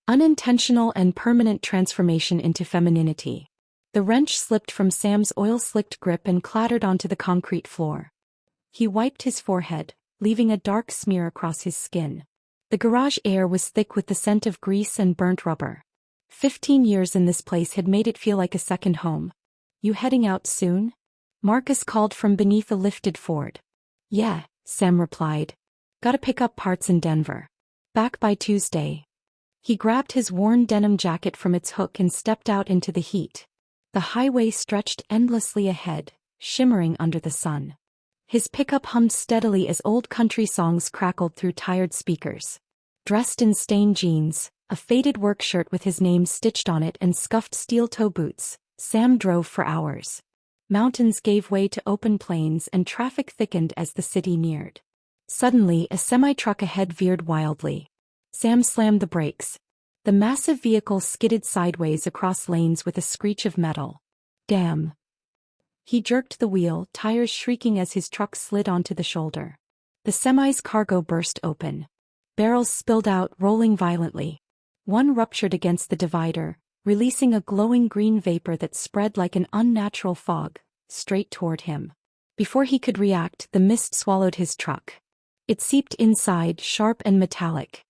Unintentional and permanent transformation into femininity. The wrench slipped from Sam's oil-slicked grip and clattered onto the concrete floor. He wiped his forehead, leaving a dark smear across his skin. The garage air was thick with the scent of grease and burnt rubber. 15 years in this place had made it feel like a second home. "You heading out soon?" Marcus called from beneath a lifted Ford. "Yeah," Sam replied. "Gotta pick up parts in Denver. Back by Tuesday." He grabbed his worn denim jacket from its hook and stepped out into the heat. The highway stretched endlessly ahead, shimmering under the sun. His pickup hummed steadily as old country songs crackled through tired speakers. Dressed in stained jeans, a faded work shirt with his name stitched on it and scuffed steel-toe boots, Sam drove for hours. Mountains gave way to open plains and traffic thickened as the city neared. Suddenly, a semi-truck ahead veered wildly. Sam slammed the brakes. The massive vehicle skidded sideways across lanes with a screech of metal. "Damn." He jerked the wheel, tires shrieking as his truck slid onto the shoulder. The semi's cargo burst open. Barrels spilled out, rolling violently. One ruptured against the divider, releasing a glowing green vapor that spread like an unnatural fog, straight toward him. Before he could react, the mist swallowed his truck. It seeped inside, sharp and metallic.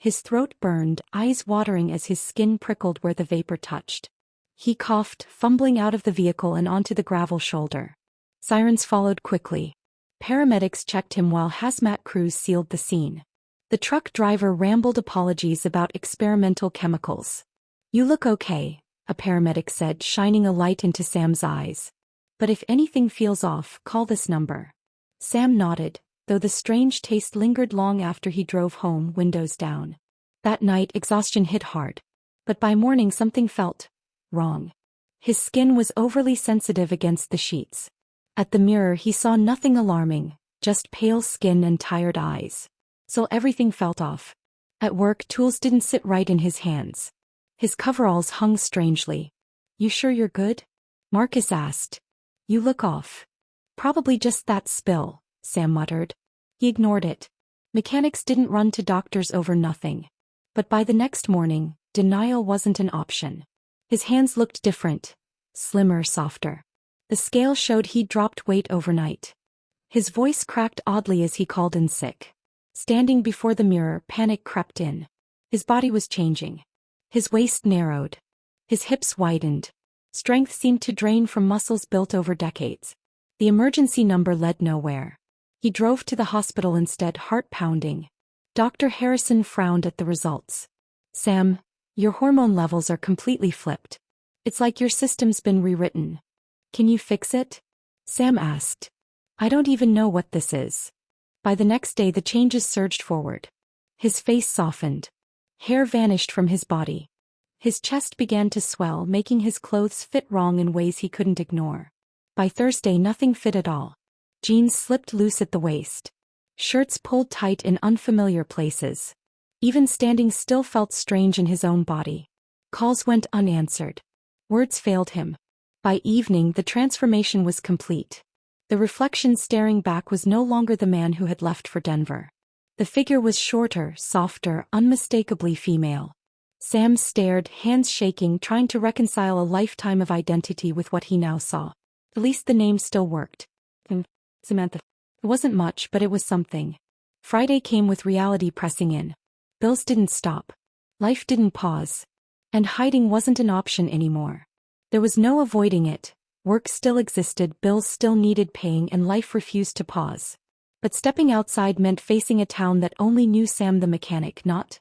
His throat burned, eyes watering as his skin prickled where the vapor touched. He coughed, fumbling out of the vehicle and onto the gravel shoulder. Sirens followed quickly. Paramedics checked him while hazmat crews sealed the scene. The truck driver rambled apologies about experimental chemicals. "You look okay," a paramedic said, shining a light into Sam's eyes. "But if anything feels off, call this number." Sam nodded, though the strange taste lingered long after he drove home, windows down. That night exhaustion hit hard. But by morning something felt wrong. His skin was overly sensitive against the sheets. At the mirror he saw nothing alarming, just pale skin and tired eyes. So everything felt off. At work, tools didn't sit right in his hands. His coveralls hung strangely. "You sure you're good?" Marcus asked. "You look off." "Probably just that spill," Sam muttered. He ignored it. Mechanics didn't run to doctors over nothing. But by the next morning, denial wasn't an option. His hands looked different, slimmer, softer. The scale showed he'd dropped weight overnight. His voice cracked oddly as he called in sick. Standing before the mirror, panic crept in. His body was changing. His waist narrowed. His hips widened. Strength seemed to drain from muscles built over decades. The emergency number led nowhere. He drove to the hospital instead, heart pounding. Dr. Harrison frowned at the results. "Sam, your hormone levels are completely flipped. It's like your system's been rewritten. Can you fix it?" Sam asked. "I don't even know what this is." By the next day the changes surged forward. His face softened. Hair vanished from his body. His chest began to swell, making his clothes fit wrong in ways he couldn't ignore. By Thursday nothing fit at all. Jeans slipped loose at the waist. Shirts pulled tight in unfamiliar places. Even standing still felt strange in his own body. Calls went unanswered. Words failed him. By evening the transformation was complete. The reflection staring back was no longer the man who had left for Denver. The figure was shorter, softer, unmistakably female. Sam stared, hands shaking, trying to reconcile a lifetime of identity with what he now saw. At least the name still worked. Samantha. It wasn't much, but it was something. Friday came with reality pressing in. Bills didn't stop. Life didn't pause. And hiding wasn't an option anymore. There was no avoiding it. Work still existed, bills still needed paying, and life refused to pause. But stepping outside meant facing a town that only knew Sam the mechanic, not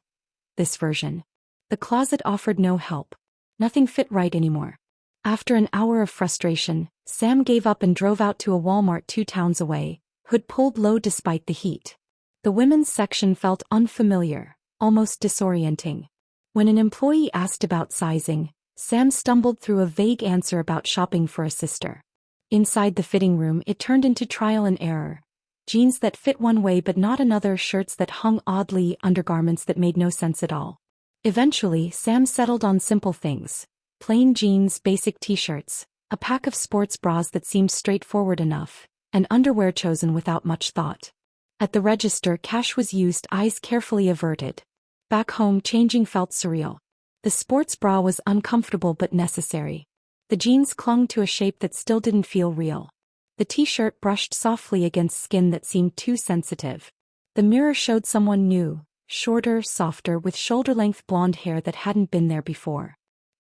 this version. The closet offered no help. Nothing fit right anymore. After an hour of frustration, Sam gave up and drove out to a Walmart 2 towns away, hood pulled low despite the heat. The women's section felt unfamiliar, almost disorienting. When an employee asked about sizing, Sam stumbled through a vague answer about shopping for a sister. Inside the fitting room it turned into trial and error. Jeans that fit one way but not another, shirts that hung oddly, undergarments that made no sense at all. Eventually Sam settled on simple things. Plain jeans, basic t-shirts, a pack of sports bras that seemed straightforward enough, and underwear chosen without much thought. At the register cash was used, eyes carefully averted. Back home, changing felt surreal. The sports bra was uncomfortable but necessary. The jeans clung to a shape that still didn't feel real. The t-shirt brushed softly against skin that seemed too sensitive. The mirror showed someone new, shorter, softer, with shoulder-length blonde hair that hadn't been there before.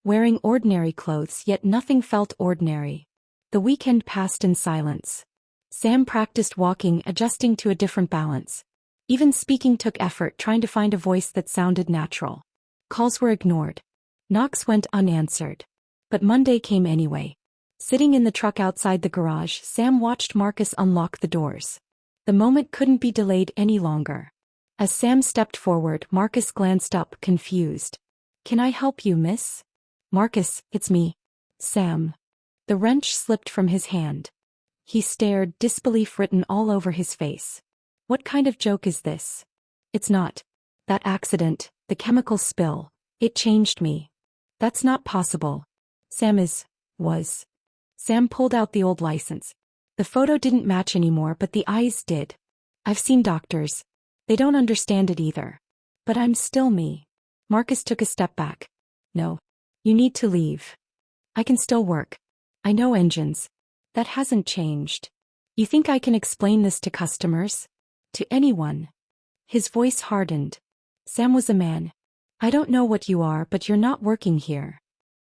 Wearing ordinary clothes, yet nothing felt ordinary. The weekend passed in silence. Sam practiced walking, adjusting to a different balance. Even speaking took effort, trying to find a voice that sounded natural. Calls were ignored. Knocks went unanswered. But Monday came anyway. Sitting in the truck outside the garage, Sam watched Marcus unlock the doors. The moment couldn't be delayed any longer. As Sam stepped forward, Marcus glanced up, confused. "Can I help you, miss?" "Marcus, it's me. Sam." The wrench slipped from his hand. He stared, disbelief written all over his face. "What kind of joke is this?" "It's not. That accident, the chemical spill, it changed me." "That's not possible." "Sam was." Sam pulled out the old license. The photo didn't match anymore, but the eyes did. "I've seen doctors. They don't understand it either. But I'm still me." Marcus took a step back. "No. You need to leave. I can still work. I know engines. That hasn't changed. You think I can explain this to customers? To anyone?" His voice hardened. Sam was a man. "I don't know what you are, but you're not working here."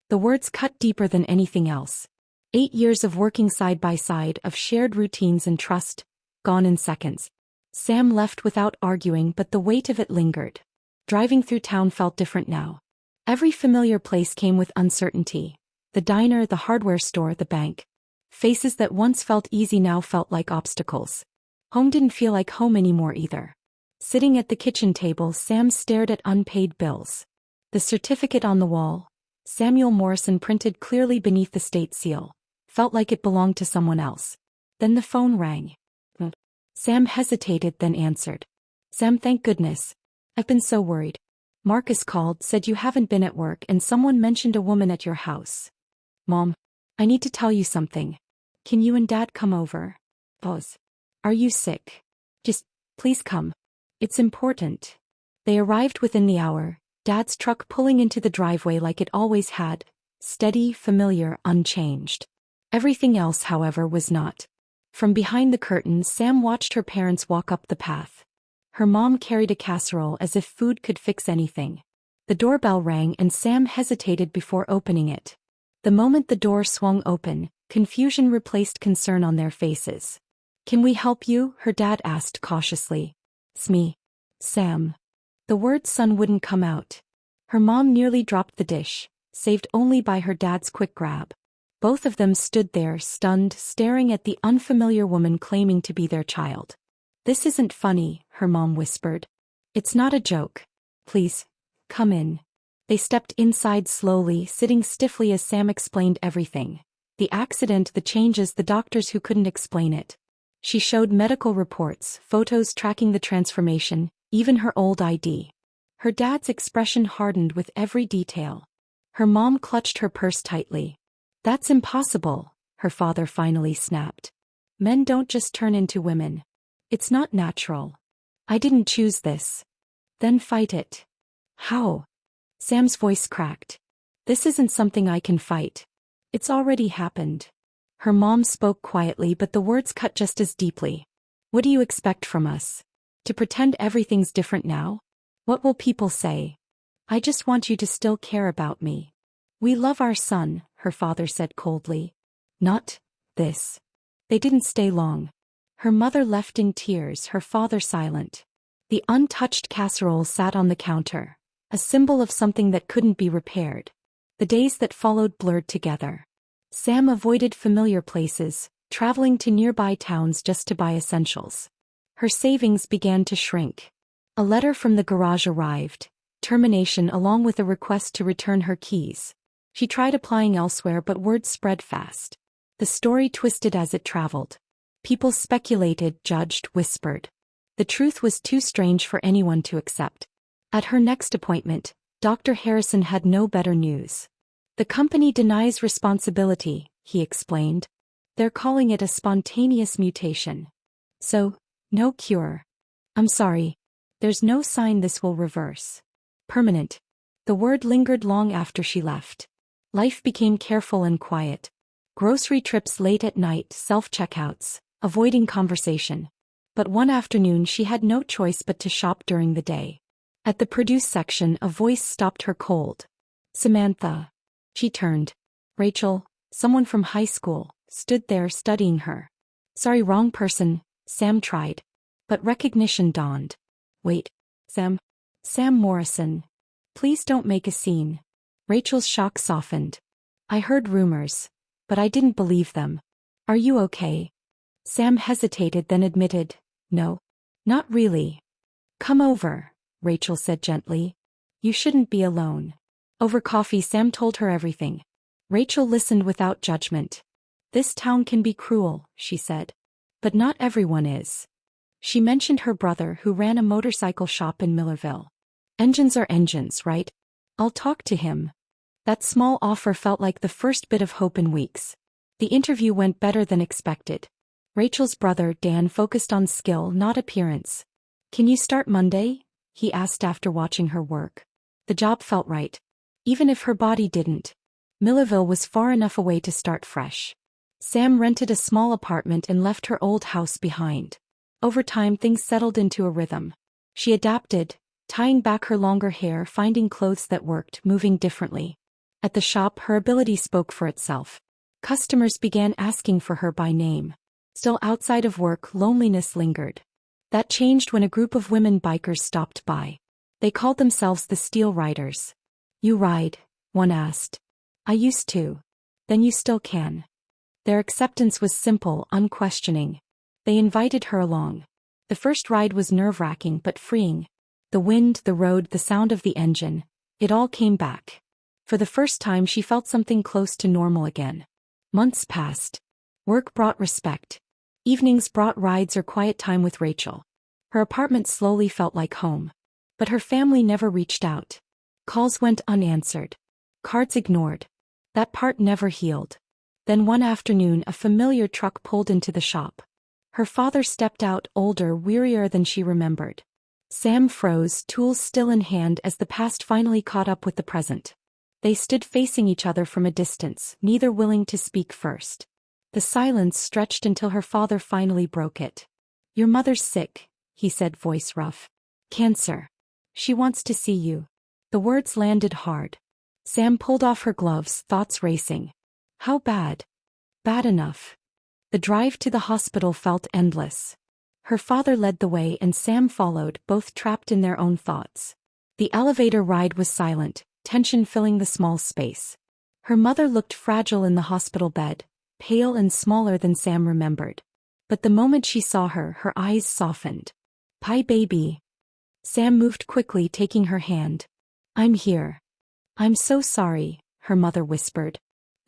The words cut deeper than anything else. 8 years of working side by side, of shared routines and trust, gone in seconds. Sam left without arguing, but the weight of it lingered. Driving through town felt different now. Every familiar place came with uncertainty. The diner, the hardware store, the bank. Faces that once felt easy now felt like obstacles. Home didn't feel like home anymore either. Sitting at the kitchen table, Sam stared at unpaid bills. The certificate on the wall, Samuel Morrison printed clearly beneath the state seal, felt like it belonged to someone else. Then the phone rang. Sam hesitated, then answered. "Sam, thank goodness. I've been so worried. Marcus called, said you haven't been at work, and someone mentioned a woman at your house." "Mom, I need to tell you something. Can you and Dad come over?" "Pause. Are you sick? Just, please come. It's important." They arrived within the hour, Dad's truck pulling into the driveway like it always had, steady, familiar, unchanged. Everything else, however, was not. From behind the curtains, Sam watched her parents walk up the path. Her mom carried a casserole as if food could fix anything. The doorbell rang and Sam hesitated before opening it. The moment the door swung open, confusion replaced concern on their faces. "Can we help you?" her dad asked cautiously. "It's me, Sam." The word son wouldn't come out. Her mom nearly dropped the dish, saved only by her dad's quick grab. Both of them stood there, stunned, staring at the unfamiliar woman claiming to be their child. "This isn't funny," her mom whispered. "It's not a joke. Please, come in." They stepped inside slowly, sitting stiffly as Sam explained everything. The accident, the changes, the doctors who couldn't explain it. She showed medical reports, photos tracking the transformation, even her old ID. Her dad's expression hardened with every detail. Her mom clutched her purse tightly. "That's impossible," her father finally snapped. "Men don't just turn into women. It's not natural. I didn't choose this." "Then fight it." "How?" Sam's voice cracked. "This isn't something I can fight. It's already happened." Her mom spoke quietly, but the words cut just as deeply. "What do you expect from us? To pretend everything's different now? What will people say? I just want you to still care about me." "We love our son," her father said coldly. "Not this." They didn't stay long. Her mother left in tears, her father silent. The untouched casserole sat on the counter, a symbol of something that couldn't be repaired. The days that followed blurred together. Sam avoided familiar places, traveling to nearby towns just to buy essentials. Her savings began to shrink. A letter from the garage arrived, termination along with a request to return her keys. She tried applying elsewhere, but word spread fast. The story twisted as it traveled. People speculated, judged, whispered. The truth was too strange for anyone to accept. At her next appointment, Dr. Harrison had no better news. "The company denies responsibility," he explained. "They're calling it a spontaneous mutation. So, no cure. I'm sorry. There's no sign this will reverse." Permanent. The word lingered long after she left. Life became careful and quiet. Grocery trips late at night, self-checkouts, avoiding conversation. But one afternoon she had no choice but to shop during the day. At the produce section, a voice stopped her cold. Samantha. She turned. Rachel, someone from high school, stood there studying her. Sorry, wrong person, Sam tried. But recognition dawned. Wait. Sam? Sam Morrison. Please don't make a scene. Rachel's shock softened. I heard rumors, but I didn't believe them. Are you okay? Sam hesitated, then admitted, no. Not really. Come over, Rachel said gently. You shouldn't be alone. Over coffee, Sam told her everything. Rachel listened without judgment. This town can be cruel, she said. But not everyone is. She mentioned her brother who ran a motorcycle shop in Millerville. Engines are engines, right? I'll talk to him. That small offer felt like the first bit of hope in weeks. The interview went better than expected. Rachel's brother, Dan, focused on skill, not appearance. Can you start Monday? He asked after watching her work. The job felt right. Even if her body didn't. Millerville was far enough away to start fresh. Sam rented a small apartment and left her old house behind. Over time, things settled into a rhythm. She adapted, tying back her longer hair, finding clothes that worked, moving differently. At the shop, her ability spoke for itself. Customers began asking for her by name. Still, outside of work, loneliness lingered. That changed when a group of women bikers stopped by. They called themselves the Steel Riders. You ride? One asked. I used to. Then you still can. Their acceptance was simple, unquestioning. They invited her along. The first ride was nerve-wracking but freeing. The wind, the road, the sound of the engine. It all came back. For the first time she felt something close to normal again. Months passed. Work brought respect. Evenings brought rides or quiet time with Rachel. Her apartment slowly felt like home. But her family never reached out. Calls went unanswered. Cards ignored. That part never healed. Then one afternoon a familiar truck pulled into the shop. Her father stepped out, older, wearier than she remembered. Sam froze, tools still in hand, as the past finally caught up with the present. They stood facing each other from a distance, neither willing to speak first. The silence stretched until her father finally broke it. Your mother's sick, he said, voice rough. Cancer. She wants to see you. The words landed hard. Sam pulled off her gloves, thoughts racing. How bad? Bad enough. The drive to the hospital felt endless. Her father led the way and Sam followed, both trapped in their own thoughts. The elevator ride was silent, tension filling the small space. Her mother looked fragile in the hospital bed, pale and smaller than Sam remembered. But the moment she saw her, her eyes softened. Pie baby. Sam moved quickly, taking her hand. I'm here. I'm so sorry, her mother whispered.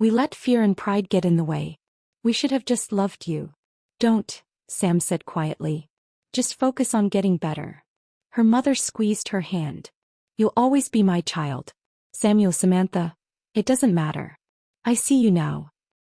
We let fear and pride get in the way. We should have just loved you. Don't, Sam said quietly. Just focus on getting better. Her mother squeezed her hand. You'll always be my child. Samuel, Samantha. It doesn't matter. I see you now.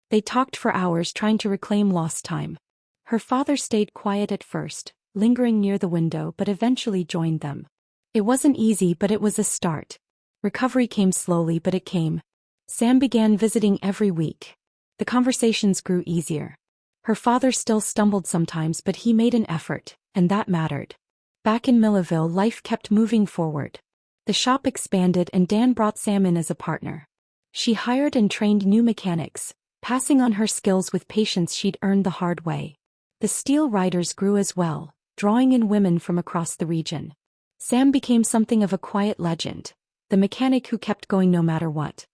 They talked for hours, trying to reclaim lost time. Her father stayed quiet at first, lingering near the window, but eventually joined them. It wasn't easy, but it was a start. Recovery came slowly, but it came. Sam began visiting every week. The conversations grew easier. Her father still stumbled sometimes, but he made an effort, and that mattered. Back in Millerville, life kept moving forward. The shop expanded and Dan brought Sam in as a partner. She hired and trained new mechanics, passing on her skills with patience she'd earned the hard way. The Steel Riders grew as well, drawing in women from across the region. Sam became something of a quiet legend, the mechanic who kept going no matter what.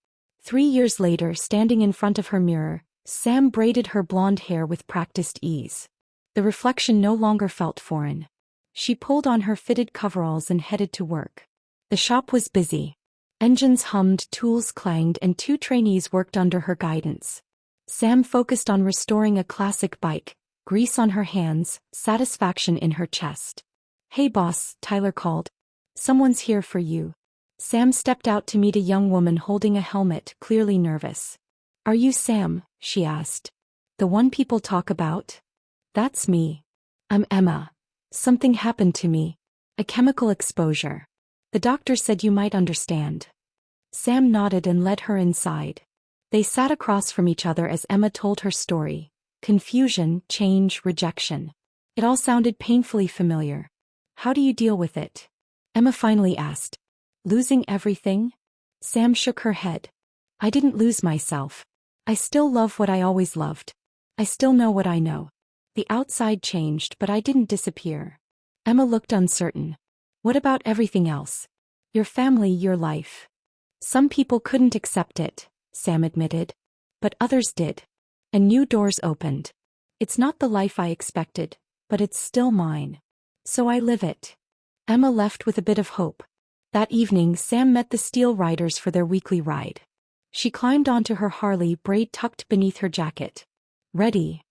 3 years later, standing in front of her mirror, Sam braided her blonde hair with practiced ease. The reflection no longer felt foreign. She pulled on her fitted coveralls and headed to work. The shop was busy. Engines hummed, tools clanged, and 2 trainees worked under her guidance. Sam focused on restoring a classic bike, grease on her hands, satisfaction in her chest. Hey boss, Tyler called. Someone's here for you. Sam stepped out to meet a young woman holding a helmet, clearly nervous. Are you Sam? She asked. The one people talk about? That's me. I'm Emma. Something happened to me. A chemical exposure. The doctor said you might understand. Sam nodded and led her inside. They sat across from each other as Emma told her story. Confusion, change, rejection. It all sounded painfully familiar. How do you deal with it? Emma finally asked. Losing everything? Sam shook her head. I didn't lose myself. I still love what I always loved. I still know what I know. The outside changed, but I didn't disappear. Emma looked uncertain. What about everything else? Your family, your life. Some people couldn't accept it, Sam admitted. But others did. And new doors opened. It's not the life I expected, but it's still mine. So I live it. Emma left with a bit of hope. That evening, Sam met the Steel Riders for their weekly ride. She climbed onto her Harley, braid tucked beneath her jacket. Ready?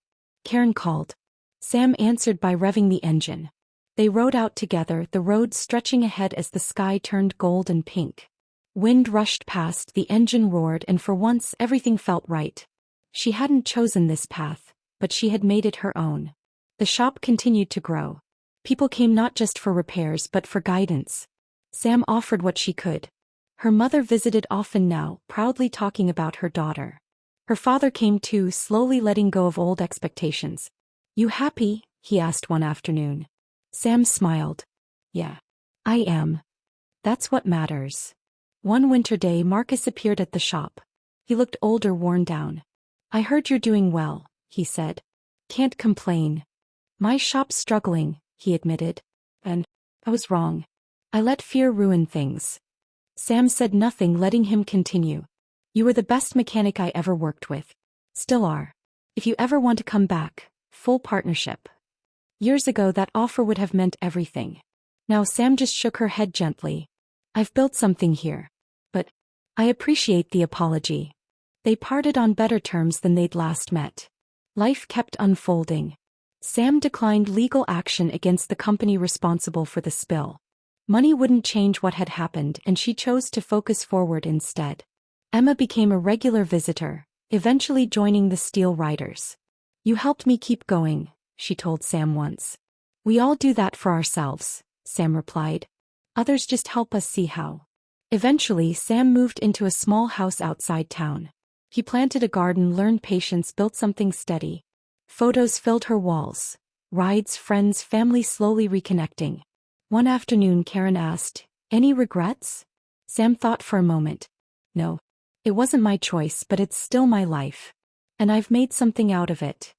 Karen called. Sam answered by revving the engine. They rode out together, the road stretching ahead as the sky turned gold and pink. Wind rushed past, the engine roared, and for once everything felt right. She hadn't chosen this path, but she had made it her own. The shop continued to grow. People came not just for repairs but for guidance. Sam offered what she could. Her mother visited often now, proudly talking about her daughter. Her father came too, slowly letting go of old expectations. You happy? He asked one afternoon. Sam smiled. Yeah. I am. That's what matters. One winter day Marcus appeared at the shop. He looked older, worn down. I heard you're doing well, he said. Can't complain. My shop's struggling, he admitted. And I was wrong. I let fear ruin things. Sam said nothing, letting him continue. You were the best mechanic I ever worked with. Still are. If you ever want to come back, full partnership. Years ago that offer would have meant everything. Now Sam just shook her head gently. I've built something here. But I appreciate the apology. They parted on better terms than they'd last met. Life kept unfolding. Sam declined legal action against the company responsible for the spill. Money wouldn't change what had happened, and she chose to focus forward instead. Emma became a regular visitor, eventually joining the Steel Riders. You helped me keep going, she told Sam once. We all do that for ourselves, Sam replied. Others just help us see how. Eventually, Sam moved into a small house outside town. He planted a garden, learned patience, built something steady. Photos filled her walls. Rides, friends, family slowly reconnecting. One afternoon Karen asked, Any regrets? Sam thought for a moment. No. It wasn't my choice, but it's still my life. And I've made something out of it.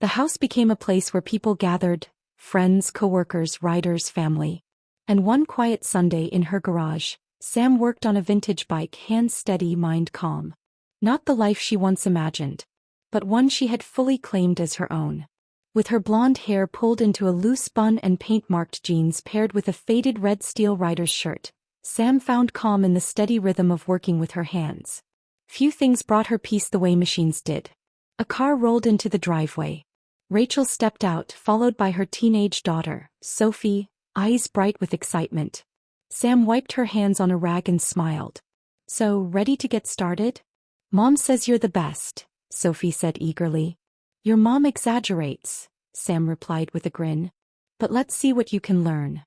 The house became a place where people gathered, friends, coworkers, riders, family. And one quiet Sunday in her garage, Sam worked on a vintage bike, hands steady, mind calm. Not the life she once imagined, but one she had fully claimed as her own. With her blonde hair pulled into a loose bun and paint-marked jeans paired with a faded red Steel Riders shirt, Sam found calm in the steady rhythm of working with her hands. Few things brought her peace the way machines did. A car rolled into the driveway. Rachel stepped out, followed by her teenage daughter, Sophie, eyes bright with excitement. Sam wiped her hands on a rag and smiled. So, ready to get started? Mom says you're the best, Sophie said eagerly. Your mom exaggerates, Sam replied with a grin. But let's see what you can learn.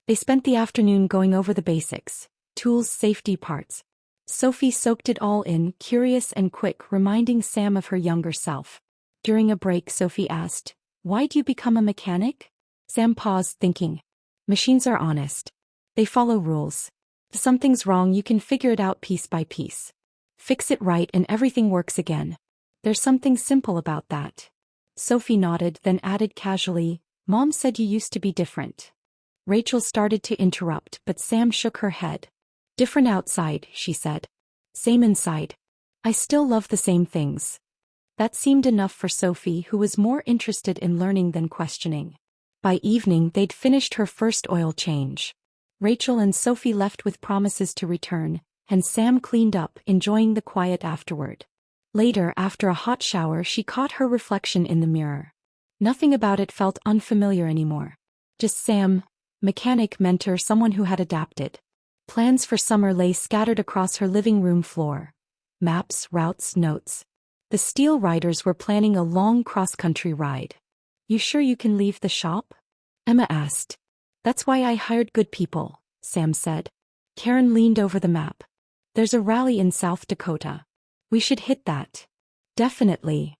They spent the afternoon going over the basics, tools, safety parts. Sophie soaked it all in, curious and quick, reminding Sam of her younger self. During a break, Sophie asked, Why'd you become a mechanic? Sam paused, thinking. Machines are honest. They follow rules. If something's wrong, you can figure it out piece by piece. Fix it right and everything works again. There's something simple about that. Sophie nodded, then added casually, Mom said you used to be different. Rachel started to interrupt, but Sam shook her head. Different outside, she said. Same inside. I still love the same things. That seemed enough for Sophie, who was more interested in learning than questioning. By evening, they'd finished her first oil change. Rachel and Sophie left with promises to return, and Sam cleaned up, enjoying the quiet afterward. Later, after a hot shower, she caught her reflection in the mirror. Nothing about it felt unfamiliar anymore. Just Sam, mechanic, mentor, someone who had adapted. Plans for summer lay scattered across her living room floor. Maps, routes, notes. The Steel Riders were planning a long cross-country ride. You sure you can leave the shop? Emma asked. That's why I hired good people, Sam said. Karen leaned over the map. There's a rally in South Dakota. We should hit that. Definitely.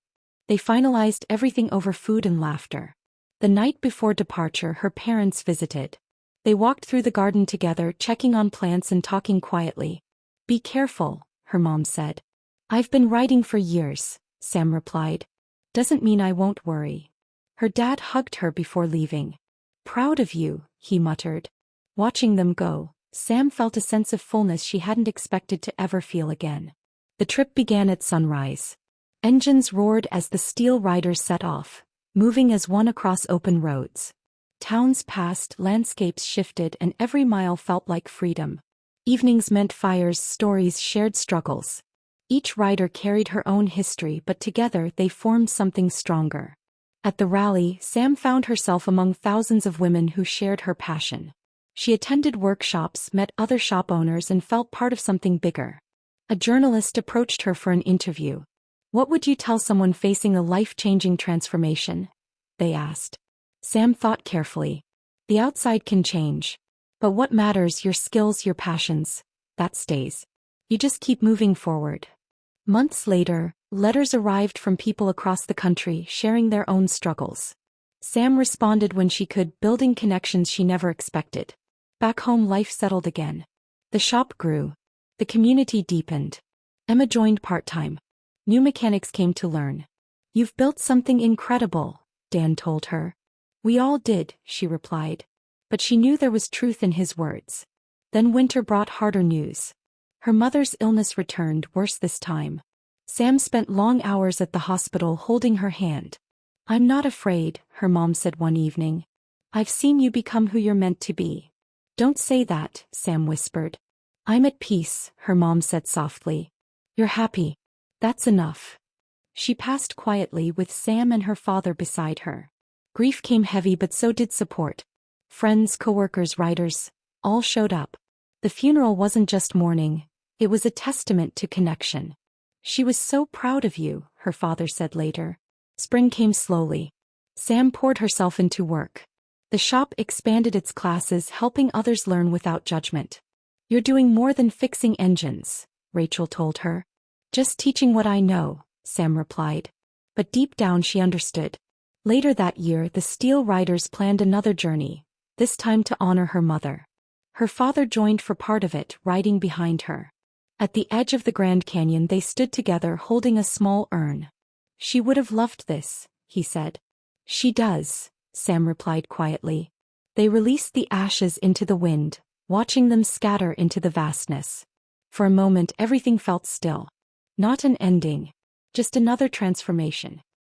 They finalized everything over food and laughter. The night before departure, her parents visited. They walked through the garden together, checking on plants and talking quietly. Be careful, her mom said. I've been writing for years, Sam replied. Doesn't mean I won't worry. Her dad hugged her before leaving. Proud of you, he muttered. Watching them go, Sam felt a sense of fullness she hadn't expected to ever feel again. The trip began at sunrise. Engines roared as the steel riders set off, moving as one across open roads. Towns passed, landscapes shifted, and every mile felt like freedom. Evenings meant fires, stories, shared struggles. Each rider carried her own history, but together they formed something stronger. At the rally, Sam found herself among thousands of women who shared her passion. She attended workshops, met other shop owners, and felt part of something bigger. A journalist approached her for an interview. What would you tell someone facing a life-changing transformation? They asked. Sam thought carefully. The outside can change. But what matters, your skills, your passions, that stays. You just keep moving forward. Months later, letters arrived from people across the country sharing their own struggles. Sam responded when she could, building connections she never expected. Back home, life settled again. The shop grew. The community deepened. Emma joined part-time. New mechanics came to learn. You've built something incredible, Dan told her. We all did, she replied. But she knew there was truth in his words. Then winter brought harder news. Her mother's illness returned, worse this time. Sam spent long hours at the hospital holding her hand. I'm not afraid, her mom said one evening. I've seen you become who you're meant to be. Don't say that, Sam whispered. I'm at peace, her mom said softly. You're happy. That's enough. She passed quietly with Sam and her father beside her. Grief came heavy, but so did support. Friends, coworkers, writers, all showed up. The funeral wasn't just mourning, it was a testament to connection. She was so proud of you, her father said later. Spring came slowly. Sam poured herself into work. The shop expanded its classes, helping others learn without judgment. You're doing more than fixing engines, Rachel told her. Just teaching what I know, Sam replied. But deep down she understood. Later that year, the Steel Riders planned another journey, this time to honor her mother. Her father joined for part of it, riding behind her. At the edge of the Grand Canyon they stood together holding a small urn. She would have loved this, he said. She does, Sam replied quietly. They released the ashes into the wind, watching them scatter into the vastness. For a moment everything felt still. Not an ending. Just another transformation.